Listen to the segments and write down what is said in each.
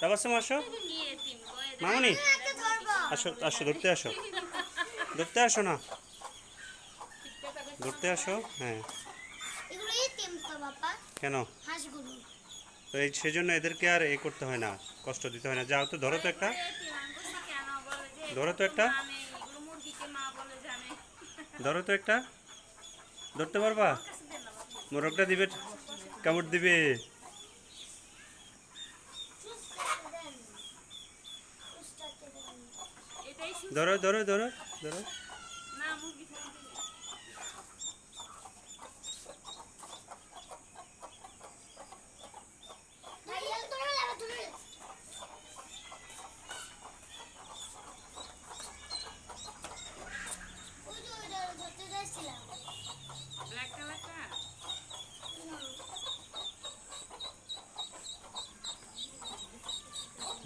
তাবাসসুম আসো, মামনি আসো আসো, ধরতে আসো, ধরতে আসো না, ধরতে আসো। হ্যাঁ কেন? তো এই সেজন্য এদেরকে আর করতে হয় না, কষ্ট দিতে হয় না। যাও তো, ধরো তো একটা, ধরো তো একটা, ধরো তো একটা, ধরতে পারবা? মোরগটা দিবে, কামড় দিবে। ধরো ধরো ধরো ধরো।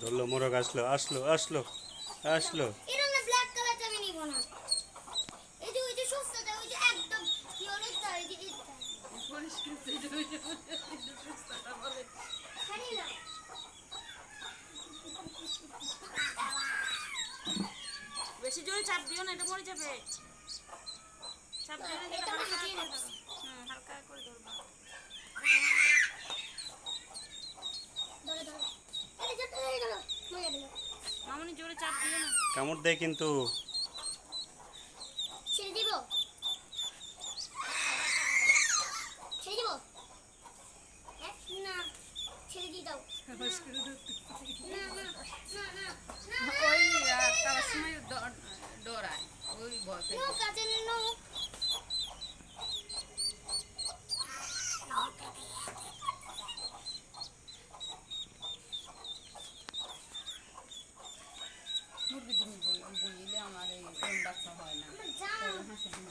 ধরলো, মোরগ আসলো আসলো আসলো আসলো। বেশি জোরে চাপ দিও না, এটা মরে যাবে। চাপ দিও না, এটা হালকা করে ধরো। হালকা করে ধরবা। মামনি জোরে চাপ দিও না। কামড় দেয় কিন্তু। ছেড়ে দিব, ছেড়ে দিব, না ছেড়ে দিয়ে দাও, না না না না না, ওই তার সময় ডরায়, ওই ভয় পেয়ে নো কাজে নো। মুরগি ডিম বইলে আমার এই বাচ্চা হয় না। হাঁসের ডিম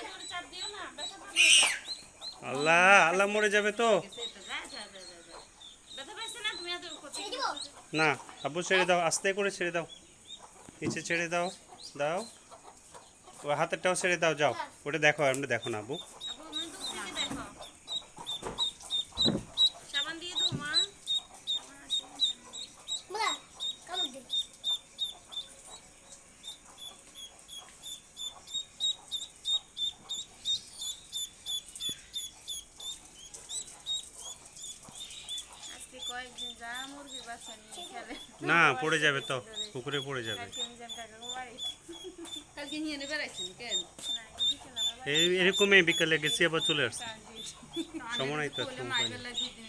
জোরে চাপ দিও না, ব্যথা পাবে। আল্লাহ আল্লাহ, মরে যাবে তো। ব্যথা পাইছে না, তুমি এত করতে না আব্বু, ছেড়ে দাও, আস্তে করে ছেড়ে দাও, নিচে ছেড়ে দাও, দাও। ও হাতেরটাও ছেড়ে দাও, যাও। ওটা দেখো, আমরা দেখো না আব্বু। আপু তুমি দূর থেকে দেখো। সাবান দিয়ে দাও মা। সাবান আছে না? বলা কামড় দে। আজকে কয়েকদিন যা মুরগির বাচ্চা নিয়ে খেলে। না, পড়ে যাবে তো, পুকুরে পড়ে যাবে। কালকে মিজান কাকা বাড়ি, কালকে নিয়ে নেবে রাখছেন কেন? না এই খেলাম এই এরকমই বিকালে গেছি, আবার চলে আসছি। কাজ সময় নাই তো, করলে সময় মাইবেলা পাইনি। দুই দিন